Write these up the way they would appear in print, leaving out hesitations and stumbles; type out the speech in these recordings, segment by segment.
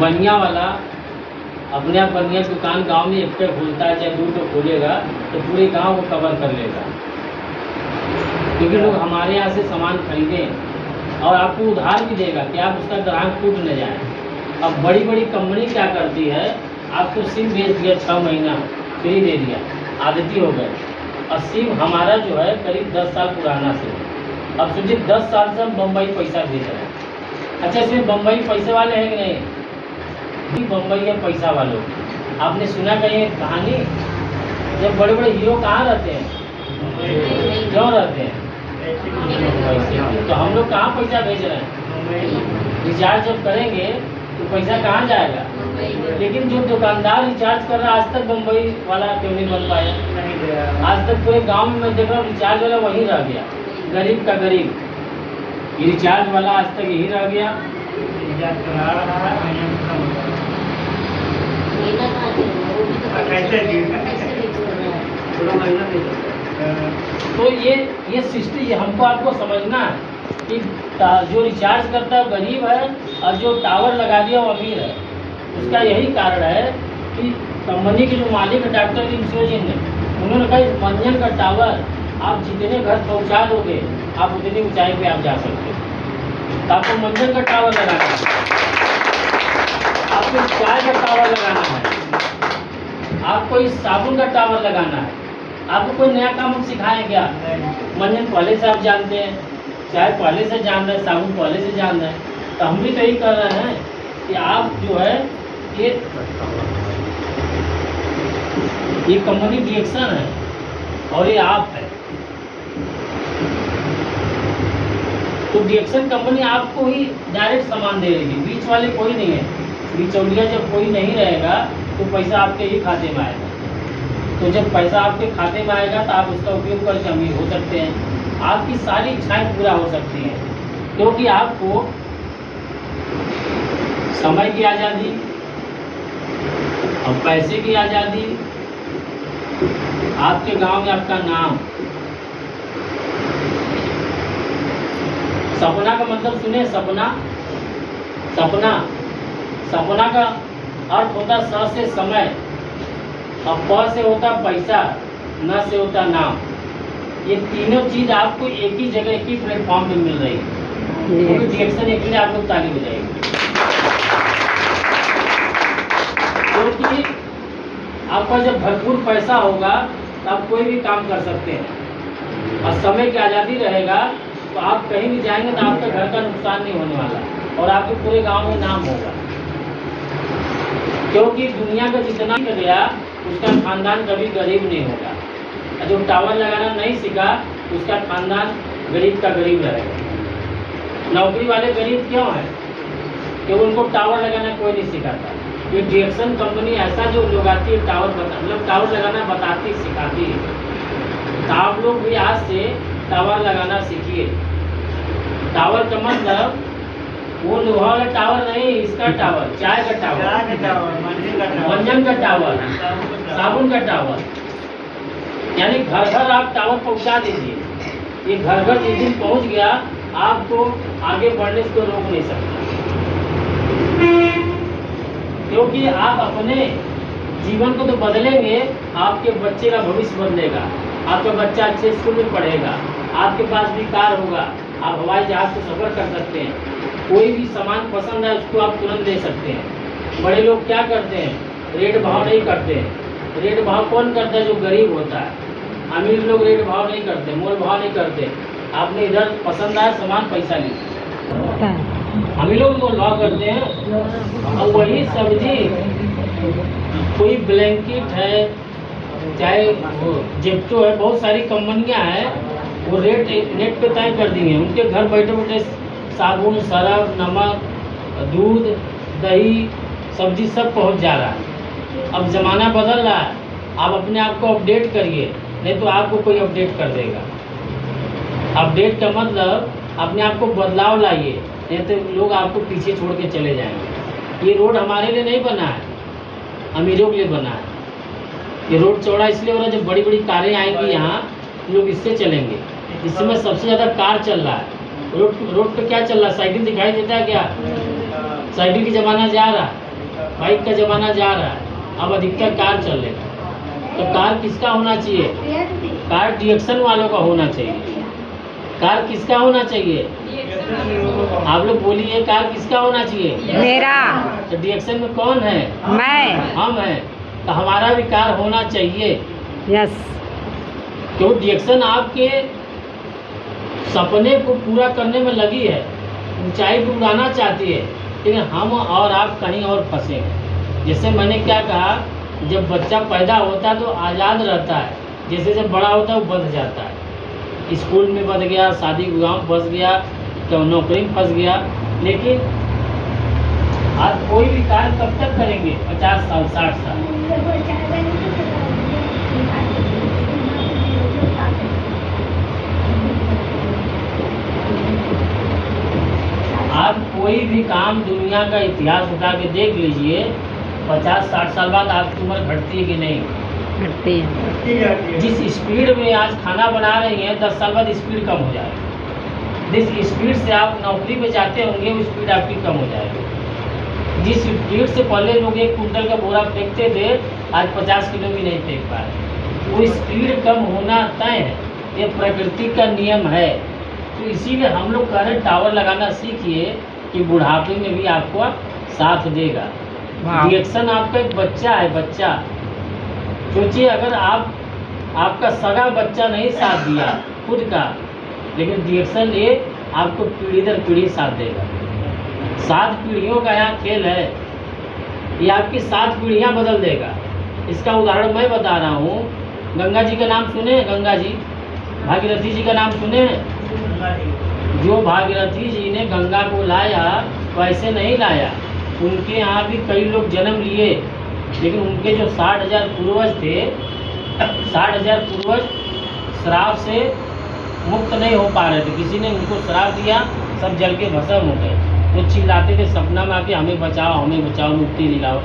बनिया वाला अपने आप बनिया की दुकान गांव में एक पे खोलता है, चाहे 2 पे खोलेगा तो पूरे गांव को कवर कर लेगा, क्योंकि लोग हमारे यहाँ से सामान खरीदें और आपको उधार भी देगा कि आप उसका ग्राहक टूट न जाए। अब बड़ी बड़ी कंपनी क्या करती है, आपको सिम भेज दिया 6 महीना फ्री दे दिया, आदती हो गए। और सिम हमारा जो है करीब 10 साल पुराना सिम, अब सोचिए 10 साल से हम बम्बई पैसा भेज रहे हैं। अच्छा, इसमें बम्बई पैसे वाले हैं कि नहीं? बम्बई है पैसा वालों। आपने सुना कहीं कहानी, जब बड़े बड़े हीरो कहाँ रहते हैं, क्यों रहते हैं? तो हम लोग कहाँ पैसा भेज रहे हैं? रिचार्ज जब करेंगे तो पैसा कहाँ जाएगा? लेकिन जो दुकानदार रिचार्ज कर रहा है, आज तक बम्बई वाला क्यों नहीं बन पाया? आज तक पूरे गांव में मैं देख रहा हूँ रिचार्ज वाला वही रह गया, गरीब का गरीब। ये रिचार्ज वाला आज तक यही रह गया। तो ये सिस्टम हमको आपको समझना है कि जो रिचार्ज करता है गरीब है और जो टावर लगा दिया वो अमीर है। उसका यही कारण है कि कंपनी के जो मालिक है डॉक्टर इंसोजिन ने, उन्होंने कहा मंजन का टावर आप जितने घर पहुंचा दोगे आप उतनी ऊंचाई पे आप जा सकते हो। तो आपको मंजन का टावर लगाना है, आपको चाय का टावर लगाना है, आपको इस साबुन का टावर लगाना है। आपको कोई नया काम हम सिखाएं क्या? मंजन पहले से आप जानते हैं, चाय पहले से जान रहे हैं, साबुन पहले से जान रहे हैं। तो हम भी तो यही कर रहे हैं कि आप जो है ये कंपनी डिएक्शन है और ये आप है। तो डिएक्शन कंपनी आपको ही डायरेक्ट सामान दे रही है, बीच वाले कोई नहीं है। बिचौलिया जब कोई नहीं रहेगा तो पैसा आपके ही खाते में आएगा। तो जब पैसा आपके खाते में आएगा तो आप उसका उपयोग करके अमीर हो सकते हैं, आपकी सारी इच्छाएं पूरा हो सकती हैं, क्योंकि आपको समय की आज़ादी और पैसे की आज़ादी, आपके गांव में आपका नाम। सपना का मतलब सुने, सपना सपना का अर्थ होता स से समय और प से होता पैसा, न से होता नाम। ये तीनों चीज आपको एक ही जगह एक ही प्लेटफॉर्म पे मिल रही है। डिएक्शन एक ही आप लोग ताली बजाएगी, क्योंकि आपका जब भरपूर पैसा होगा तो आप कोई भी काम कर सकते हैं और समय की आज़ादी रहेगा तो आप कहीं भी जाएंगे तो आपके घर का नुकसान नहीं होने वाला और आपके पूरे गांव में नाम होगा। क्योंकि दुनिया का जितना गया उसका खानदान कभी गरीब नहीं होगा। जो टावर लगाना नहीं सीखा उसका खानदान गरीब का गरीब रहेगा। नौकरी वाले गरीब क्यों हैं? क्योंकि उनको टावर लगाना कोई नहीं सिखाता। ये डिएक्शन कंपनी ऐसा जो लोग आती है टावर मतलब टावर लगाना बताती सिखाती है। तो आप लोग भी आज से टावर लगाना सीखिए। टावर का मतलब वो लोहा वाला टावर नहीं, इसका टावर, चाय का टावर, मंजन का टावर, साबुन का टावर, यानी घर घर आप टावर पहुंचा दीजिए। ये घर घर जिस दिन पहुंच गया आपको आगे बढ़ने से कोई रोक नहीं सकता, क्योंकि आप अपने जीवन को तो बदलेंगे, आपके बच्चे का भविष्य बदलेगा। आपका बच्चा अच्छे स्कूल में पढ़ेगा, आपके पास भी कार होगा, आप हवाई जहाज से सफर कर सकते हैं, कोई भी सामान पसंद है उसको आप तुरंत ले सकते हैं। बड़े लोग क्या करते हैं? रेट भाव नहीं करते हैं। रेट भाव कौन करता है? जो गरीब होता है। अमीर लोग रेट भाव नहीं करते, मोल भाव नहीं करते। आपने इधर पसंद आया सामान, पैसा लीजिए। अमीर लोग मोल भाव करते हैं। और वही सब्जी कोई ब्लैंकेट है, चाहे जेप्टो है, बहुत सारी कंपनियां हैं, वो रेट नेट पे तय कर दी हैं। उनके घर बैठे बैठे साबुन, सरफ, नमक, दूध, दही, सब्जी सब पहुंच जा रहा है। अब ज़माना बदल रहा है, आप अपने आप को अपडेट करिए, नहीं तो आपको कोई अपडेट कर देगा। अपडेट का मतलब अपने आप को बदलाव लाइए, नहीं तो लोग आपको पीछे छोड़ के चले जाएंगे। ये रोड हमारे लिए नहीं बना है, अमीरों के लिए बना है। ये रोड चौड़ा इसलिए हो रहा है, जब बड़ी बड़ी कारें आएंगी यहाँ लोग इससे चलेंगे। इस समय सबसे ज़्यादा कार चल रहा है। रोड पे क्या चल रहा है? साइकिल दिखाई देता है क्या? साइकिल की ज़माना जा रहा है। बाइक का ज़माना जा रहा है, अब अधिकतर कार चल रहा है। तो कार किसका होना चाहिए? कार डिएक्शन वालों का होना चाहिए। कार किसका होना चाहिए? आप लोग बोलिए, कार किसका होना चाहिए? मेरा। तो डिएक्शन में कौन है? मैं। हम हैं। तो हमारा भी कार होना चाहिए। यस। क्यों? डिएक्शन आपके सपने को पूरा करने में लगी है, ऊंचाई को उड़ाना चाहती है, लेकिन हम और आप कहीं और फंसे हैं। जैसे मैंने क्या कहा, जब बच्चा पैदा होता है तो आज़ाद रहता है, जैसे जब बड़ा होता है वो बंध जाता है। स्कूल में बंध गया, शादी विवाह में फंस गया, तो नौकरी में फंस गया। लेकिन आप कोई भी कार्य कब तक करेंगे? 50 साल, 60 साल। आप कोई भी काम दुनिया का इतिहास उठा के देख लीजिए, 50-60 साल बाद आपकी उम्र घटती है कि नहीं? घटती है। जिस स्पीड में आज खाना बना रही हैं, 10 साल बाद स्पीड कम हो जाएगी। जिस स्पीड से आप नौकरी में जाते होंगे, वो स्पीड आपकी कम हो जाएगी। जिस स्पीड से पहले लोग 1 कुंटल का बोरा फेंकते थे, आज 50 किलो भी नहीं फेंक पा रहे। वो स्पीड कम होना तय है, ये प्रकृति का नियम है। तो इसीलिए हम लोग कह रहे हैं, टावर लगाना सीखिए कि बुढ़ापे में भी आपको साथ देगा। डिएक्शन आपका एक बच्चा है, बच्चा। सोचिए, अगर आपका सगा बच्चा नहीं साथ दिया खुद का, लेकिन डिएक्शन ये आपको पीढ़ी दर पीढ़ी साथ देगा। 7 पीढ़ियों का यहाँ खेल है, ये आपकी 7 पीढ़ियाँ बदल देगा। इसका उदाहरण मैं बता रहा हूँ। गंगा जी का नाम सुने हैं? गंगा जी, भागीरथी जी का नाम सुने हैं? जो भागीरथी जी ने गंगा को लाया, वैसे नहीं लाया। उनके यहाँ भी कई लोग जन्म लिए, लेकिन उनके जो 60,000 पूर्वज थे, 60,000 पूर्वज श्राप से मुक्त नहीं हो पा रहे थे। किसी ने उनको श्राप दिया, सब जल के भस्म हो गए। वो चिल्लाते थे सपना में आके, हमें बचाओ, हमें बचाओ, मुक्ति दिलाओ।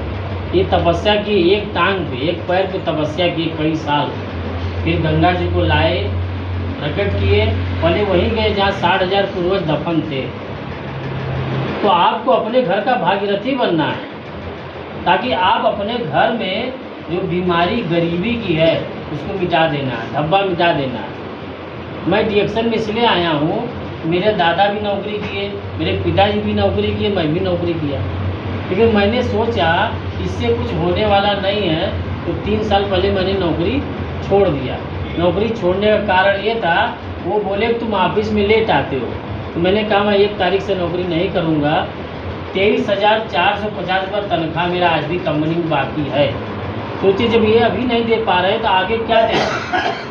ये तपस्या की, एक टांग पे, एक पैर पे तपस्या की कई साल। फिर गंगा जी को लाए, प्रकट किए, पहले वहीं गए जहाँ 60,000 पूर्वज दफन थे। तो आपको अपने घर का भागीरथी बनना है, ताकि आप अपने घर में जो बीमारी गरीबी की है उसको मिटा देना है, धब्बा मिटा देना है। मैं डिएक्शन में इसलिए आया हूँ, मेरे दादा भी नौकरी किए, मेरे पिताजी भी नौकरी किए, मैं भी नौकरी किया। लेकिन मैंने सोचा इससे कुछ होने वाला नहीं है, तो 3 साल पहले मैंने नौकरी छोड़ दिया। नौकरी छोड़ने का कारण ये था, वो बोले तुम ऑफिस में लेट आते हो। तो मैंने कहा मैं 1 तारीख से नौकरी नहीं करूँगा। 23,450 पर तनख्वाह मेरा आज भी कंपनी में बाकी है। सोचिए, जब ये अभी नहीं दे पा रहे तो आगे क्या देंगे?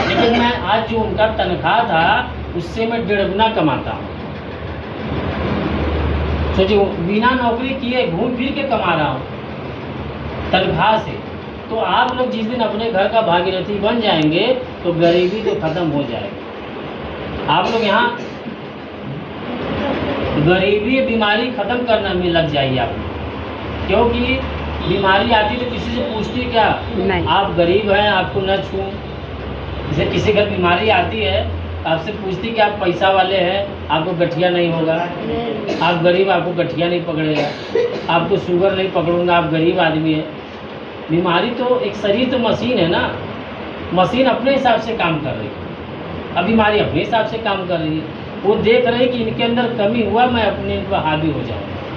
लेकिन मैं आज जो उनका तनख्वाह था उससे मैं 1.5 गुना कमाता हूँ। सोचिए, बिना नौकरी किए घूम फिर के कमा रहा हूँ तनख्वाह से। तो आप लोग जिस दिन अपने घर का भागीरथी बन जाएंगे तो गरीबी तो खत्म हो जाएगी। आप लोग यहाँ गरीबी बीमारी खत्म करने में लग जाइए आप लोग, क्योंकि बीमारी आती तो किसी से पूछती क्या? नहीं। आप गरीब हैं, आपको न छूं। जैसे किसी घर बीमारी आती है, आपसे पूछती कि आप पैसा वाले हैं, आपको गठिया नहीं होगा। आप गरीब, आपको गठिया नहीं पकड़ेगा। आपको शुगर नहीं पकड़ूंगा, आप गरीब आदमी है। बीमारी तो एक शरीर तो मशीन है ना, मशीन अपने हिसाब से काम कर रही है। अब बीमारी अपने हिसाब से काम कर रही है। वो देख रही है कि इनके अंदर कमी हुआ, मैं अपने पर हावी हो जाऊँ।